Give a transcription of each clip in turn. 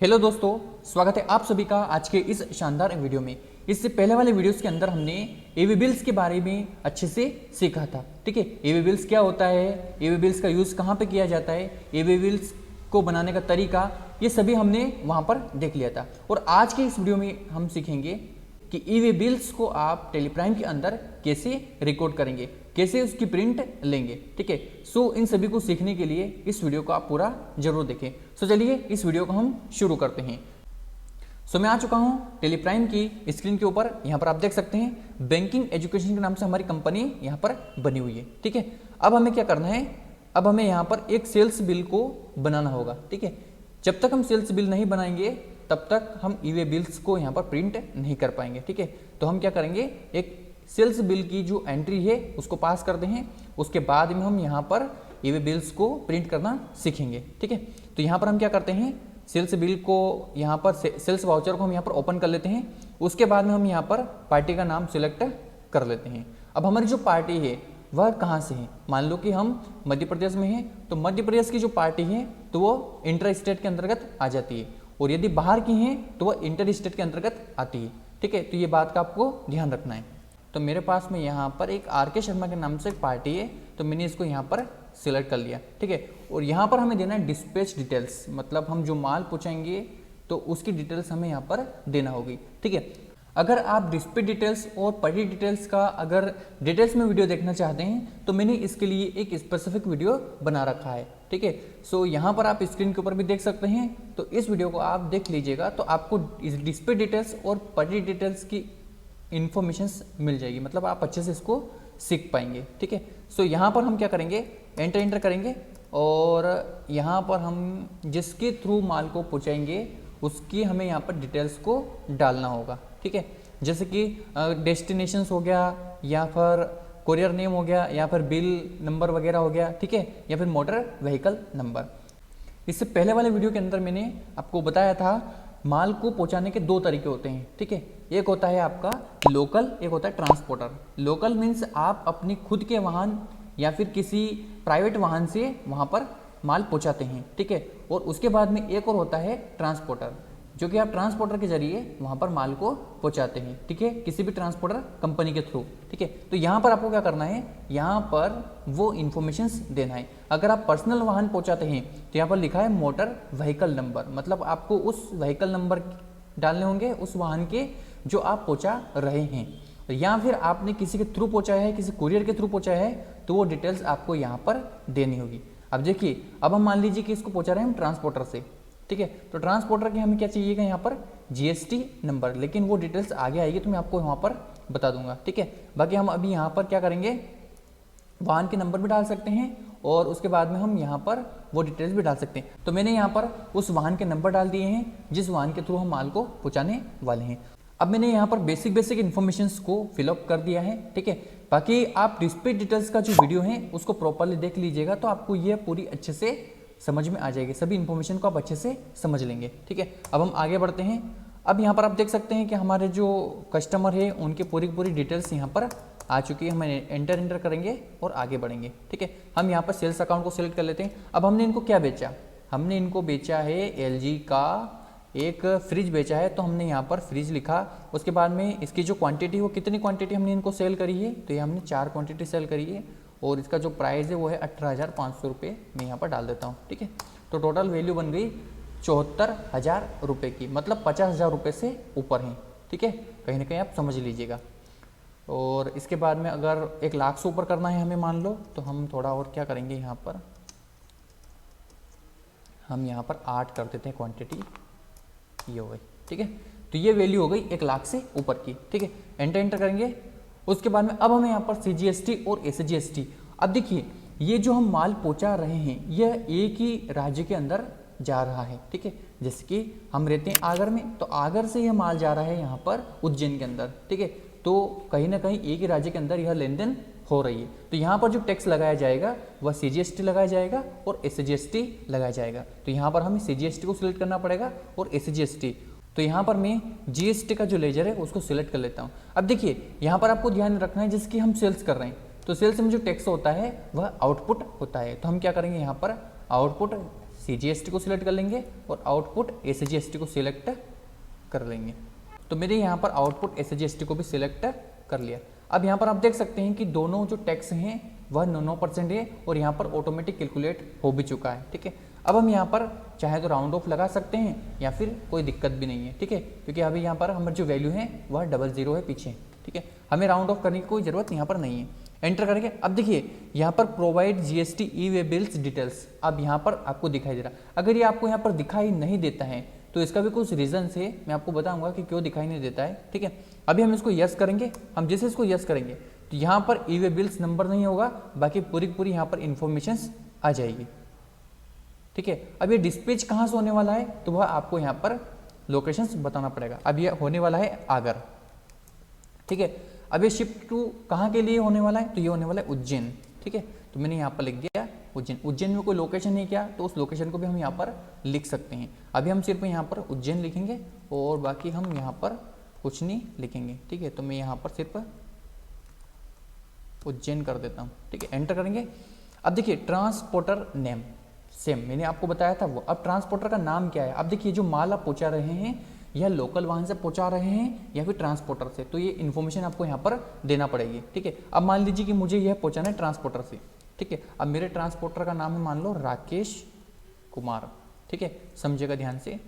Hello दोस्तों, स्वागत है आप सभी का आज के इस शानदार वीडियो में। इससे पहले वाले वीडियोस के अंदर हमने ईवी बिल्स के बारे में अच्छे से सीखा था। ठीक है, ईवी बिल्स क्या होता है, ईवी बिल्स का यूज़ कहाँ पे किया जाता है, ईवी बिल्स को बनाने का तरीका, ये सभी हमने वहाँ पर देख लिया था। और आज के इस वीडियो में हम सीखेंगे कि ईवी बिल्स को आप टेलीप्राइम के अंदर कैसे रिकॉर्ड करेंगे, कैसे उसकी प्रिंट लेंगे। ठीक है, सो इन सभी को सीखने के लिए इस वीडियो को आप पूरा जरूर देखें। सो चलिए इस वीडियो को हम शुरू करते हैं। सो मैं आ चुका हूं टेलीप्राइम की स्क्रीन के ऊपर। यहाँ पर आप देख सकते हैं बैंकिंग एजुकेशन के नाम से हमारी कंपनी यहाँ पर बनी हुई है। ठीक है, अब हमें क्या करना है, अब हमें यहाँ पर एक सेल्स बिल को बनाना होगा। ठीक है, जब तक हम सेल्स बिल नहीं बनाएंगे तब तक हम ईवी बिल्स को यहाँ पर प्रिंट नहीं कर पाएंगे। ठीक है, तो हम क्या करेंगे, एक सेल्स बिल की जो एंट्री है उसको पास करते हैं, उसके बाद में हम यहाँ पर ईवी बिल्स को प्रिंट करना सीखेंगे। ठीक है, तो यहाँ पर हम क्या करते हैं, सेल्स बिल को यहाँ पर सेल्स वाउचर को हम यहाँ पर ओपन कर लेते हैं। उसके बाद में हम यहाँ पर पार्टी का नाम सिलेक्ट कर लेते हैं। अब हमारी जो पार्टी है वह कहाँ से है, मान लो कि हम मध्य प्रदेश में हैं, तो मध्य प्रदेश की जो पार्टी है तो वो इंटर स्टेट के अंतर्गत आ जाती है, और यदि बाहर की हैं तो वह इंटर स्टेट के अंतर्गत आती है। ठीक है, तो ये बात का आपको ध्यान रखना है। तो मेरे पास में यहाँ पर एक आर.के. शर्मा के नाम से एक पार्टी है, तो मैंने इसको यहाँ पर सिलेक्ट कर लिया। ठीक है, और यहाँ पर हमें देना है डिस्पैच डिटेल्स, मतलब हम जो माल पहुँचाएंगे तो उसकी डिटेल्स हमें यहाँ पर देना होगी। ठीक है, अगर आप डिस्पैच डिटेल्स और पार्टी डिटेल्स का अगर डिटेल्स में वीडियो देखना चाहते हैं तो मैंने इसके लिए एक स्पेसिफिक वीडियो बना रखा है। ठीक है, सो यहाँ पर आप स्क्रीन के ऊपर भी देख सकते हैं, तो इस वीडियो को आप देख लीजिएगा तो आपको इस डिस्पैच डिटेल्स और पार्टी डिटेल्स की इन्फॉर्मेशंस मिल जाएगी, मतलब आप अच्छे से इसको सीख पाएंगे। ठीक है, सो यहाँ पर हम क्या करेंगे, एंटर करेंगे, और यहाँ पर हम जिसके थ्रू माल को पहुँचाएंगे उसकी हमें यहाँ पर डिटेल्स को डालना होगा। ठीक है, जैसे कि डेस्टिनेशंस हो गया, या फिर कोरियर नेम हो गया, या फिर बिल नंबर वगैरह हो गया। ठीक है, या फिर मोटर व्हीकल नंबर। इससे पहले वाले वीडियो के अंदर मैंने आपको बताया था माल को पहुंचाने के दो तरीके होते हैं। ठीक है, एक होता है आपका लोकल, एक होता है ट्रांसपोर्टर। लोकल मीन्स आप अपनी खुद के वाहन या फिर किसी प्राइवेट वाहन से वहाँ पर माल पहुँचाते हैं। ठीक है, और उसके बाद में एक और होता है ट्रांसपोर्टर, जो कि आप ट्रांसपोर्टर के जरिए वहाँ पर माल को पहुँचाते हैं। ठीक है, किसी भी ट्रांसपोर्टर कंपनी के थ्रू। ठीक है, तो यहाँ पर आपको क्या करना है, यहाँ पर वो इन्फॉर्मेशंस देना है। अगर आप पर्सनल वाहन पहुँचाते हैं तो यहाँ पर लिखा है मोटर व्हीकल नंबर, मतलब आपको उस व्हीकल नंबर डालने होंगे उस वाहन के जो आप पहुँचा रहे हैं, या फिर आपने किसी के थ्रू पहुँचाया है, किसी कुरियर के थ्रू पहुँचाया है, तो वो डिटेल्स आपको यहाँ पर देनी होगी। अब देखिए, अब हम मान लीजिए कि इसको पहुँचा रहे हैं हम ट्रांसपोर्टर से। ठीक है, तो ट्रांसपोर्टर के हमें क्या चाहिएगा, यहाँ पर जीएसटी नंबर, लेकिन वो डिटेल्स आगे आएगी तो मैं आपको यहाँ पर बता दूंगा। ठीक है, बाकी हम अभी यहाँ पर क्या करेंगे, वाहन के नंबर भी डाल सकते हैं और उसके बाद में हम यहाँ पर वो डिटेल्स भी डाल सकते हैं। तो मैंने यहाँ पर उस वाहन के नंबर डाल दिए हैं जिस वाहन के थ्रू हम माल को पहुँचाने वाले हैं। अब मैंने यहाँ पर बेसिक इन्फॉर्मेशंस को फिलअप कर दिया है। ठीक है, बाकी आप डिस्पैच डिटेल्स का जो वीडियो है उसको प्रॉपरली देख लीजिएगा तो आपको ये पूरी अच्छे से समझ में आ जाएगी, सभी इन्फॉर्मेशन को आप अच्छे से समझ लेंगे। ठीक है, अब हम आगे बढ़ते हैं। अब यहाँ पर आप देख सकते हैं कि हमारे जो कस्टमर है उनकी पूरी डिटेल्स यहाँ पर आ चुकी है। हम एंटर करेंगे और आगे बढ़ेंगे। ठीक है, हम यहाँ पर सेल्स अकाउंट को सिलेक्ट कर लेते हैं। अब हमने इनको क्या बेचा, हमने इनको बेचा है एलजी का एक फ्रिज बेचा है, तो हमने यहाँ पर फ्रिज लिखा। उसके बाद में इसकी जो क्वांटिटी, वो कितनी क्वांटिटी हमने इनको सेल करी है, तो ये हमने 4 क्वांटिटी सेल करी है, और इसका जो प्राइस है वो है 18,500 रुपये। मैं यहाँ पर डाल देता हूँ। ठीक है, तो टोटल वैल्यू बन गई 74,000 रुपये की, मतलब 50,000 रुपये से ऊपर हैं। ठीक है, कहीं ना कहीं आप समझ लीजिएगा। और इसके बाद में अगर 1 लाख से ऊपर करना है हमें मान लो, तो हम थोड़ा और क्या करेंगे, यहाँ पर हम यहाँ पर 8 कर देते हैं क्वांटिटी, ये हो गई। ठीक है, तो ये वैल्यू हो गई 1 लाख से ऊपर की। ठीक है, एंटर करेंगे। उसके बाद में अब हमें यहाँ पर सीजीएसटी और एसजीएसटी। अब देखिए, ये जो हम माल पहुँचा रहे हैं यह एक ही राज्य के अंदर जा रहा है। ठीक है, जैसे कि हम रहते हैं आगर में, तो आगर से यह माल जा रहा है यहाँ पर उज्जैन के अंदर। ठीक है, तो कहीं ना कहीं एक ही राज्य के अंदर यह लेन देन हो रही है। तो यहाँ पर जो टैक्स लगाया जाएगा वह सीजीएसटी लगाया जाएगा और एसजीएसटी लगाया जाएगा। तो यहाँ पर हमें सीजीएसटी को सिलेक्ट करना पड़ेगा और एसजीएसटी। तो यहाँ पर मैं जीएसटी का जो लेजर है उसको सिलेक्ट कर लेता हूँ। अब देखिए, यहाँ पर आपको ध्यान रखना है, जिसकी हम सेल्स कर रहे हैं, तो सेल्स में जो टैक्स होता है वह आउटपुट होता है। तो हम क्या करेंगे, यहाँ पर आउटपुट CGST को सिलेक्ट कर लेंगे और आउटपुट ACGST को सिलेक्ट कर लेंगे। तो मेरे यहाँ पर आउटपुट ACGST को भी सिलेक्ट कर लिया। अब यहाँ पर आप देख सकते हैं कि दोनों जो टैक्स हैं वह 9% है और यहाँ पर ऑटोमेटिक कैलकुलेट हो भी चुका है। ठीक है, अब हम यहाँ पर चाहे तो राउंड ऑफ लगा सकते हैं या फिर कोई दिक्कत भी नहीं है। ठीक है, क्योंकि अभी यहाँ पर हमारी जो वैल्यू है वह 00 है पीछे। ठीक है, हमें राउंड ऑफ करने की कोई ज़रूरत यहाँ पर नहीं है। एंटर करेंगे। अब देखिए यहाँ पर provide GST e-way bills details, अब यहाँ पर आपको दिखाई दे रहा। अगर ये आपको यहाँ पर दिखाई नहीं देता है तो इसका भी कुछ रीजन है, मैं आपको बताऊंगा कि क्यों दिखाई नहीं देता है। ठीक है, अभी हम इसको यस करेंगे। हम जैसे इसको यस करेंगे तो यहाँ पर ई-वे बिल्स नंबर नहीं होगा, बाकी पूरी पूरी यहाँ पर इंफॉर्मेशन आ जाएगी। ठीक है, अब ये डिस्पैच कहाँ से होने वाला है तो वह आपको यहाँ पर लोकेशंस बताना पड़ेगा। अब ये होने वाला है आगर। ठीक है, अब ये शिफ्ट टू कहाँ के लिए होने वाला है तो ये होने वाला है उज्जैन। ठीक है, तो मैंने यहाँ पर लिख दिया उज्जैन। उज्जैन में कोई लोकेशन नहीं किया तो उस लोकेशन को भी हम यहाँ पर लिख सकते हैं। अभी हम सिर्फ यहाँ पर उज्जैन लिखेंगे और बाकी हम यहाँ पर कुछ नहीं लिखेंगे। ठीक है, तो मैं यहाँ पर सिर्फ उज्जैन कर देता हूँ। ठीक है, एंटर करेंगे। अब देखिए ट्रांसपोर्टर नेम सेम मैंने आपको बताया था वो। अब ट्रांसपोर्टर का नाम क्या है? अब देखिए जो माल आप पहुँचा रहे हैं या लोकल वाहन से पहुंचा रहे हैं या फिर ट्रांसपोर्टर से, तो ये इन्फॉर्मेशन आपको यहाँ पर देना पड़ेगी। ठीक है, अब मान लीजिए कि मुझे यह पहुंचाना है ट्रांसपोर्टर से। ठीक है, अब मेरे ट्रांसपोर्टर का नाम है मान लो राकेश कुमार। ठीक है, समझिएगा ध्यान से,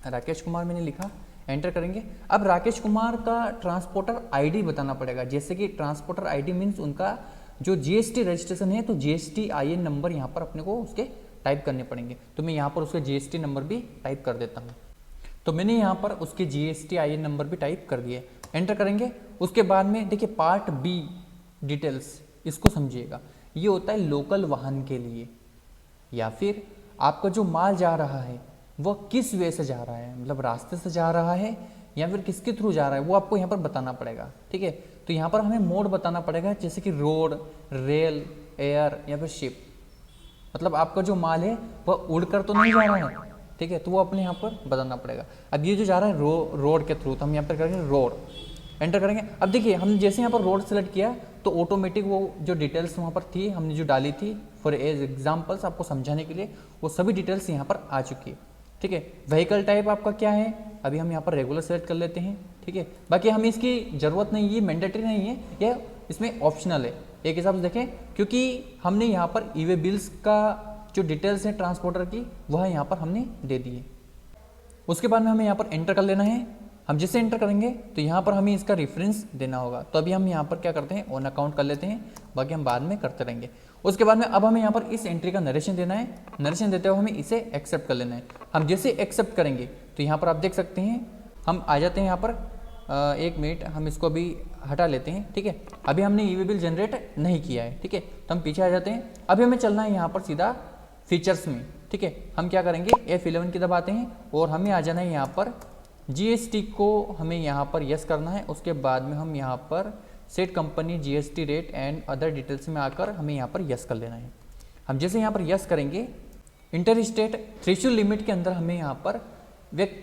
राकेश कुमार मैंने लिखा। एंटर करेंगे। अब राकेश कुमार का ट्रांसपोर्टर ID बताना पड़ेगा। जैसे कि ट्रांसपोर्टर ID मीन्स उनका जो GST रजिस्ट्रेशन है, तो GST IN नंबर यहाँ पर अपने को उसके टाइप करने पड़ेंगे। तो मैं यहाँ पर उसके GST नंबर भी टाइप कर देता हूँ। तो मैंने यहाँ पर उसके GST IN नंबर भी टाइप कर दिए। एंटर करेंगे। उसके बाद में देखिए पार्ट B डिटेल्स, इसको समझिएगा। ये होता है लोकल वाहन के लिए, या फिर आपका जो माल जा रहा है वह किस वे से जा रहा है, मतलब रास्ते से जा रहा है या फिर किसके थ्रू जा रहा है, वो आपको यहाँ पर बताना पड़ेगा। ठीक है, तो यहाँ पर हमें मोड बताना पड़ेगा, जैसे कि रोड, रेल, एयर या फिर शिप। मतलब आपका जो माल है वह उड़कर तो नहीं जा रहा है। ठीक है, तो वो अपने यहाँ पर बताना पड़ेगा। अब ये जो जा रहा है रोड के थ्रू, तो हम यहाँ पर करेंगे रोड। एंटर करेंगे। अब देखिए हम जैसे यहाँ पर रोड सेलेक्ट किया तो ऑटोमेटिक वो जो डिटेल्स वहाँ पर थी हमने जो डाली थी फॉर एग्जाम्पल्स आपको समझाने के लिए, वो सभी डिटेल्स यहाँ पर आ चुकी है। ठीक है, व्हीकल टाइप आपका क्या है, अभी हम यहाँ पर रेगुलर सेलेक्ट कर लेते हैं। ठीक है, बाकी हमें इसकी ज़रूरत नहीं है, मैंडेटरी नहीं है, यह इसमें ऑप्शनल है एक हिसाब से देखें, क्योंकि हमने यहाँ पर ई-वे बिल्स का जो डिटेल्स है ट्रांसपोर्टर की वह यहाँ पर हमने दे दी है। उसके बाद में हमें यहाँ पर एंटर कर लेना है। हम जैसे एंटर करेंगे तो यहाँ पर हमें इसका रेफरेंस देना होगा। तो अभी हम यहाँ पर क्या करते हैं, ऑन अकाउंट कर लेते हैं, बाकी हम बाद में करते रहेंगे। उसके बाद में अब हमें यहाँ पर इस एंट्री का नरेशन देना है। नरेशन देते हुए हमें इसे एक्सेप्ट कर लेना है। हम जैसे एक्सेप्ट करेंगे तो यहाँ पर आप देख सकते हैं हम आ जाते हैं यहाँ पर। एक मिनट, हम इसको अभी हटा लेते हैं। ठीक है, अभी हमने ई-वे बिल जनरेट नहीं किया है। ठीक है, तो हम पीछे आ जाते हैं। अभी हमें चलना है यहाँ पर सीधा फीचर्स में। ठीक है, हम क्या करेंगे, F11 की दबाते हैं और हमें आ जाना है यहाँ पर GST को हमें यहाँ पर यस करना है। उसके बाद में हम यहाँ पर set company GST rate and other details में आकर हमें यहाँ पर यस कर लेना है। हम जैसे यहाँ पर यस करेंगे, इंटर स्टेट थ्रेशोल्ड लिमिट के अंदर हमें यहाँ पर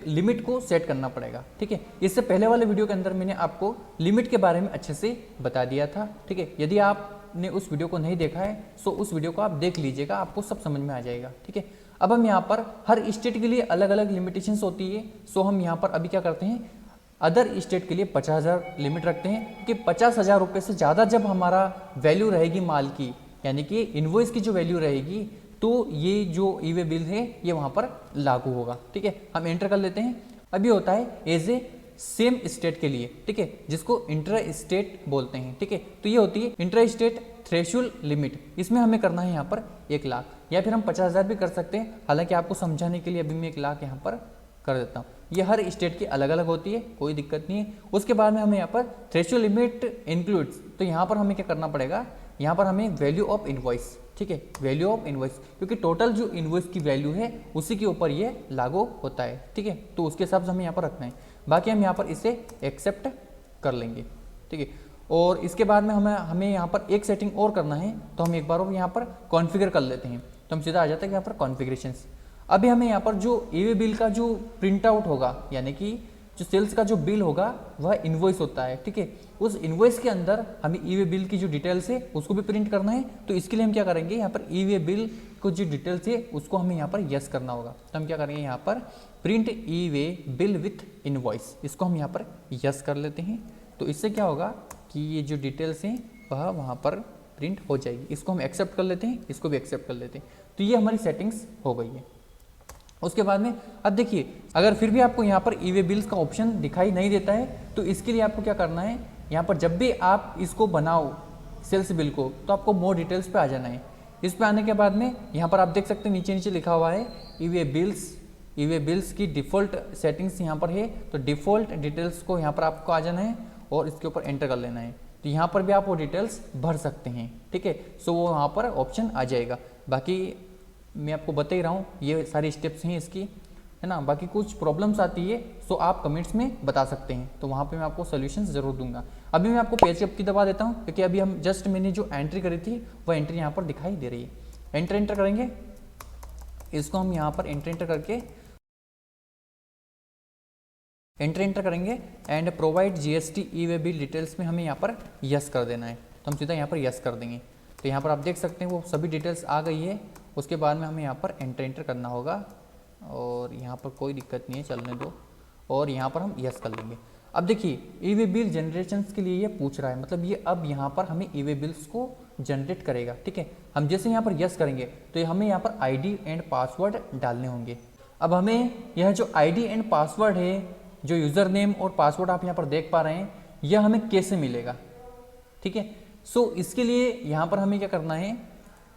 लिमिट को सेट करना पड़ेगा। ठीक है, इससे पहले वाले वीडियो के अंदर मैंने आपको लिमिट के बारे में अच्छे से बता दिया था। ठीक है, यदि आपने उस वीडियो को नहीं देखा है तो उस वीडियो को आप देख लीजिएगा, आपको सब समझ में आ जाएगा। ठीक है, अब हम यहाँ पर हर स्टेट के लिए अलग अलग लिमिटेशंस होती है। सो हम यहाँ पर अभी क्या करते हैं, अदर स्टेट के लिए 50,000 लिमिट रखते हैं, क्योंकि 50,000 रुपये से ज़्यादा जब हमारा वैल्यू रहेगी माल की, यानी कि इनवॉइस की जो वैल्यू रहेगी, तो ये जो ई-वे बिल है ये वहाँ पर लागू होगा। ठीक है, हम एंटर कर लेते हैं। अभी होता है एज ए सेम स्टेट के लिए। ठीक है, जिसको इंटर स्टेट बोलते हैं। ठीक है, तो ये होती है इंटर स्टेट थ्रेशोल्ड लिमिट। इसमें हमें करना है यहाँ पर 1 लाख, या फिर हम 50,000 भी कर सकते हैं। हालांकि आपको समझाने के लिए अभी मैं 1 लाख यहाँ पर कर देता हूँ। ये हर स्टेट की अलग अलग होती है, कोई दिक्कत नहीं है। उसके बाद में हमें यहाँ पर थ्रेशोल्ड लिमिट इंक्लूड्स, तो यहाँ पर हमें क्या करना पड़ेगा, यहाँ पर हमें वैल्यू ऑफ इनवॉइस। ठीक है, वैल्यू ऑफ इनवॉइस, क्योंकि टोटल जो इनवॉइस की वैल्यू है उसी के ऊपर ये लागू होता है। ठीक है, तो उसके हिसाब से हमें यहाँ पर रखना है। बाकी हम यहाँ पर इसे एक्सेप्ट कर लेंगे। ठीक है, और इसके बाद में हमें यहाँ पर एक सेटिंग और करना है, तो हम एक बार और यहाँ पर कॉन्फ़िगर कर लेते हैं। तो हम सीधा आ जाते हैं यहाँ पर कॉन्फ़िगरेशंस। अभी हमें यहाँ पर जो ई-वे बिल का जो प्रिंट आउट होगा, यानी कि जो सेल्स का जो बिल होगा वह इनवॉइस होता है, ठीक है। उस इनवॉइस के अंदर हमें ई वे बिल की जो डिटेल्स है उसको भी प्रिंट करना है। तो इसके लिए हम क्या करेंगे, यहाँ पर ई वे बिल को जो डिटेल्स है उसको हमें यहाँ पर यस करना होगा। तो हम क्या करेंगे, यहाँ पर print E way bill with invoice, इसको हम यहाँ पर यस कर लेते हैं। तो इससे क्या होगा कि ये जो डिटेल्स हैं वह वहाँ पर प्रिंट हो जाएगी। इसको हम एक्सेप्ट कर लेते हैं, इसको भी एक्सेप्ट कर लेते हैं। तो ये हमारी सेटिंग्स हो गई है। उसके बाद में अब देखिए, अगर फिर भी आपको यहाँ पर ई वे बिल्स का ऑप्शन दिखाई नहीं देता है तो इसके लिए आपको क्या करना है, यहाँ पर जब भी आप इसको बनाओ सेल्स बिल को, तो आपको मोर डिटेल्स पे आ जाना है। इस पे आने के बाद में यहाँ पर आप देख सकते हैं नीचे नीचे लिखा हुआ है ई वे बिल्स की डिफ़ॉल्ट सेटिंग्स यहाँ पर है। तो डिफ़ॉल्ट डिटेल्स को यहाँ पर आपको आ जाना है और इसके ऊपर एंटर कर लेना है। तो यहाँ पर भी आप वो डिटेल्स भर सकते हैं, ठीक है। सो वो वहाँ पर ऑप्शन आ जाएगा। बाकी मैं आपको बता ही रहा हूँ, ये सारी स्टेप्स हैं इसकी, है ना। बाकी कुछ प्रॉब्लम्स आती है तो आप कमेंट्स में बता सकते हैं, तो वहाँ पे मैं आपको सॉल्यूशंस ज़रूर दूंगा। अभी मैं आपको पेज अप की दबा देता हूँ, क्योंकि अभी हम जस्ट मैंने जो एंट्री करी थी वह एंट्री यहाँ पर दिखाई दे रही है। एंटर करेंगे, इसको हम यहाँ पर एंटर करके एंटर करेंगे and provide GST E way bill details में हमें यहाँ पर यस कर देना है। तो हम सीधा यहाँ पर यस कर देंगे। तो यहाँ पर आप देख सकते हैं वो सभी डिटेल्स आ गई है। उसके बाद में हमें यहाँ पर एंटर करना होगा और यहाँ पर कोई दिक्कत नहीं है, चलने दो, और यहाँ पर हम यस कर लेंगे। अब देखिए ई वे बिल जनरेशन के लिए ये पूछ रहा है, मतलब ये अब यहाँ पर हमें ई वे बिल्स को जनरेट करेगा, ठीक है। हम जैसे यहाँ पर यस करेंगे तो हमें यहाँ पर आईडी एंड पासवर्ड डालने होंगे। अब हमें यह जो आईडी एंड पासवर्ड है, जो यूज़र नेम और पासवर्ड आप यहाँ पर देख पा रहे हैं, यह हमें कैसे मिलेगा, ठीक है। सो इसके लिए यहाँ पर हमें क्या करना है,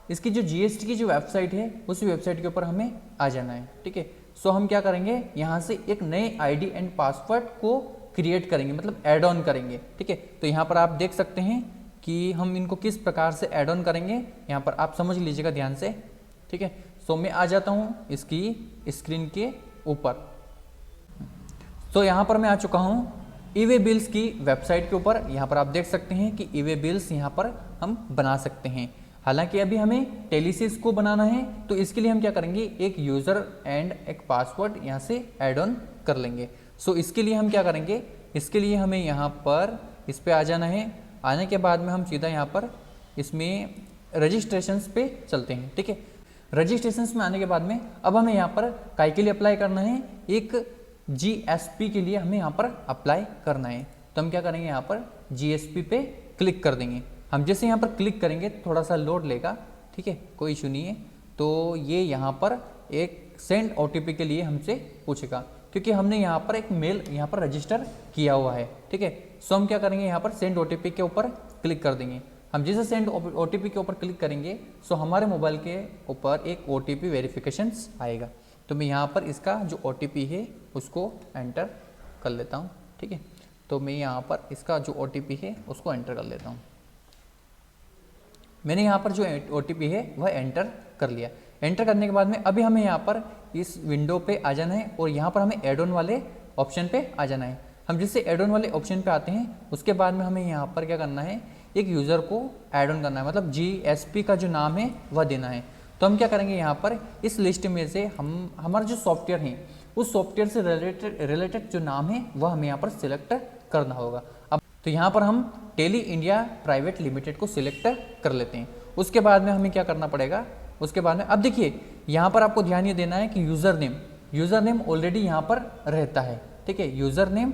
इसकी जो जीएसटी की जो वेबसाइट है उस वेबसाइट के ऊपर हमें आ जाना है, ठीक है। सो हम क्या करेंगे, यहाँ से एक नए आईडी एंड पासवर्ड को क्रिएट करेंगे, मतलब ऐड ऑन करेंगे, ठीक है। तो यहाँ पर आप देख सकते हैं कि हम इनको किस प्रकार से ऐड ऑन करेंगे, यहाँ पर आप समझ लीजिएगा ध्यान से, ठीक है। सो मैं आ जाता हूँ इसकी स्क्रीन के ऊपर। तो यहाँ पर मैं आ चुका हूँ ई वे बिल्स की वेबसाइट के ऊपर। यहाँ पर आप देख सकते हैं कि ई वे बिल्स यहाँ पर हम बना सकते हैं। हालांकि अभी हमें टेली से इसको बनाना है, तो इसके लिए हम क्या करेंगे, एक यूज़र एंड एक पासवर्ड यहाँ से ऐड ऑन कर लेंगे। सो इसके लिए हम क्या करेंगे, इसके लिए हमें यहाँ पर इस पर आ जाना है। आने के बाद में हम सीधा यहाँ पर इसमें रजिस्ट्रेशंस पे चलते हैं, ठीक है। रजिस्ट्रेशंस में आने के बाद में अब हमें यहाँ पर काय के लिए अप्लाई करना है, एक जीएसपी के लिए हमें यहाँ पर अप्लाई करना है। तो हम क्या करेंगे, यहाँ पर जीएसपी पे क्लिक कर देंगे। हम जैसे यहाँ पर क्लिक करेंगे थोड़ा सा लोड लेगा, ठीक है, कोई इशू नहीं है। तो ये यहाँ पर एक सेंड ओटीपी के लिए हमसे पूछेगा, क्योंकि हमने यहाँ पर एक मेल यहाँ पर रजिस्टर किया हुआ है, ठीक है। सो हम क्या करेंगे, यहाँ पर सेंड ओटीपी के ऊपर क्लिक कर देंगे। हम जैसे सेंड ओटीपी के ऊपर क्लिक करेंगे सो हमारे मोबाइल के ऊपर एक ओटीपी वेरिफिकेशन आएगा। तो मैं यहाँ पर इसका जो ओटीपी है उसको एंटर कर लेता हूँ, ठीक है। तो मैं यहाँ पर इसका जो ओटीपी है उसको एंटर कर लेता हूँ। मैंने यहाँ पर जो ओटीपी है वह एंटर कर लिया। एंटर करने के बाद में अभी हमें यहाँ पर इस विंडो पे आ जाना है और यहाँ पर हमें एड ऑन वाले ऑप्शन पे आ जाना है। हम जिससे एड ऑन वाले ऑप्शन पे आते हैं उसके बाद में हमें यहाँ पर क्या करना है, एक यूज़र को ऐड ऑन करना है, मतलब जीएसपी का जो नाम है वह देना है। तो हम क्या करेंगे, यहाँ पर इस लिस्ट में से हम हमारा जो सॉफ्टवेयर है उस सॉफ्टवेयर से रिलेटेड जो नाम है वह हमें यहाँ पर सिलेक्ट करना होगा। अब तो यहाँ पर हम टेली इंडिया प्राइवेट लिमिटेड को सिलेक्ट कर लेते हैं। उसके बाद में हमें क्या करना पड़ेगा, उसके बाद में अब देखिए यहाँ पर आपको ध्यान ये देना है कि यूज़र नेम ऑलरेडी यहाँ पर रहता है, ठीक है, यूज़र नेम।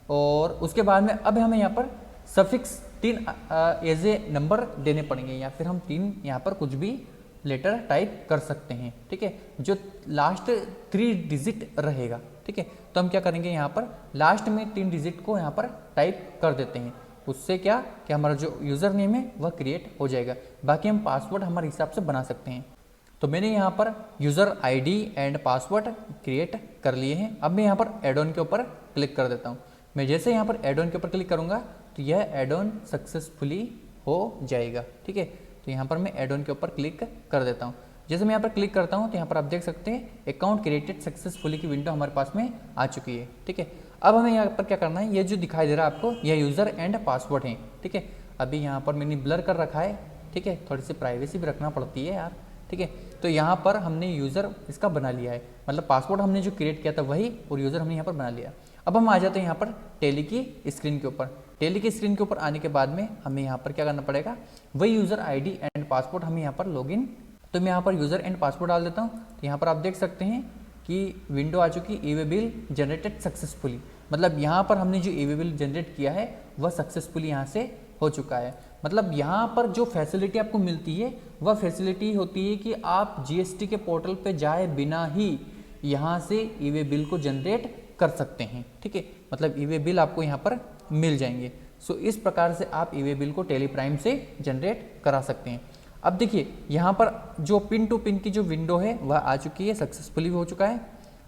और उसके बाद में अब हमें यहाँ पर सफिक्स 3 एज ए नंबर देने पड़ेंगे, या फिर हम 3 यहाँ पर कुछ भी लेटर टाइप कर सकते हैं, ठीक है, जो लास्ट 3 डिजिट रहेगा, ठीक है। तो हम क्या करेंगे, यहाँ पर लास्ट में 3 डिजिट को यहाँ पर टाइप कर देते हैं। उससे क्या कि हमारा जो यूज़र नेम है वह क्रिएट हो जाएगा। बाकी हम पासवर्ड हमारे हिसाब से बना सकते हैं। तो मैंने यहाँ पर user ID and password create कर लिए हैं। अब मैं यहाँ पर एड ऑन के ऊपर क्लिक कर देता हूँ। मैं जैसे यहाँ पर एड ऑन के ऊपर क्लिक करूँगा तो यह एड ऑन सक्सेसफुली हो जाएगा, ठीक है। तो यहाँ पर मैं एड ऑन के ऊपर क्लिक कर देता हूँ। जैसे मैं यहाँ पर क्लिक करता हूँ तो यहाँ पर आप देख सकते हैं अकाउंट क्रिएटेड सक्सेसफुली की विंडो हमारे पास में आ चुकी है, ठीक है। अब हमें यहाँ पर क्या करना है, ये जो दिखाई दे रहा है आपको यह यूज़र एंड पासवर्ड है, ठीक है। अभी यहाँ पर मैंने ब्लर कर रखा है, ठीक है, थोड़ी सी प्राइवेसी भी रखना पड़ती है यार, ठीक है। तो यहाँ पर हमने यूज़र इसका बना लिया है, मतलब पासवर्ड हमने जो क्रिएट किया था वही, और यूज़र हमने यहाँ पर बना लिया। अब हम आ जाते हैं यहाँ पर टैली की स्क्रीन के ऊपर। टैली की स्क्रीन के ऊपर आने के बाद में हमें यहाँ पर क्या करना पड़ेगा, वही यूज़र आईडी एंड पासवर्ड हमें यहाँ पर लॉगिन। तो मैं यहाँ पर यूज़र एंड पासवर्ड डाल देता हूँ। तो यहाँ पर आप देख सकते हैं कि विंडो आ चुकी, ई वे बिल जनरेटेड सक्सेसफुली। मतलब यहाँ पर हमने जो ई वे बिल जनरेट किया है वह सक्सेसफुली यहाँ से हो चुका है। मतलब यहाँ पर जो फैसिलिटी आपको मिलती है वह फैसिलिटी होती है कि आप जीएसटी के पोर्टल पे जाए बिना ही यहाँ से ई वे बिल को जनरेट कर सकते हैं। ठीक है, मतलब ई वे बिल आपको यहाँ पर मिल जाएंगे। सो इस प्रकार से आप ई वे बिल को टैली प्राइम से जनरेट करा सकते हैं। अब देखिए यहाँ पर जो पिन टू पिन की जो विंडो है वह आ चुकी है, सक्सेसफुली हो चुका है।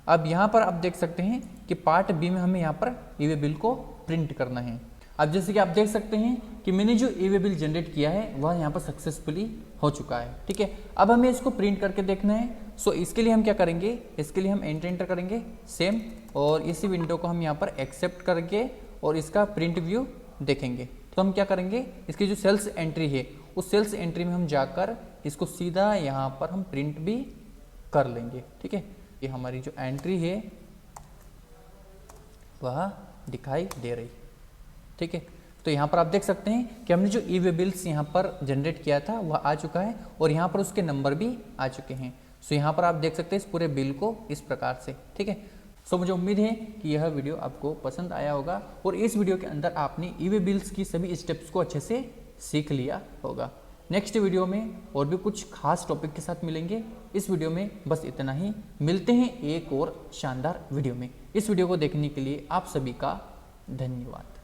अब यहाँ पर आप देख सकते हैं कि पार्ट बी में हमें यहाँ पर ई वे बिल को प्रिंट करना है। अब जैसे कि आप देख सकते हैं कि मैंने जो ई वे बिल जनरेट किया है वह यहाँ पर सक्सेसफुली हो चुका है। ठीक है, अब हमें इसको प्रिंट करके देखना है। सो इसके लिए हम क्या करेंगे, इसके लिए हम एंटर करेंगे सेम, और इसी विंडो को हम यहाँ पर एक्सेप्ट करके और इसका प्रिंट व्यू देखेंगे। तो हम क्या करेंगे, इसकी जो सेल्स एंट्री है उस सेल्स एंट्री में हम जाकर इसको सीधा यहाँ पर हम प्रिंट भी कर लेंगे। ठीक है, ये हमारी जो एंट्री है वह दिखाई दे रही। ठीक है, तो यहाँ पर आप देख सकते हैं कि हमने जो ई वे बिल्स यहाँ पर जनरेट किया था वह आ चुका है और यहाँ पर उसके नंबर भी आ चुके हैं। सो यहाँ पर आप देख सकते हैं इस पूरे बिल को इस प्रकार से। ठीक है, सो मुझे उम्मीद है कि यह वीडियो आपको पसंद आया होगा और इस वीडियो के अंदर आपने ई वे बिल्स की सभी स्टेप्स को अच्छे से सीख लिया होगा। नेक्स्ट वीडियो में और भी कुछ खास टॉपिक के साथ मिलेंगे। इस वीडियो में बस इतना ही, मिलते हैं एक और शानदार वीडियो में। इस वीडियो को देखने के लिए आप सभी का धन्यवाद।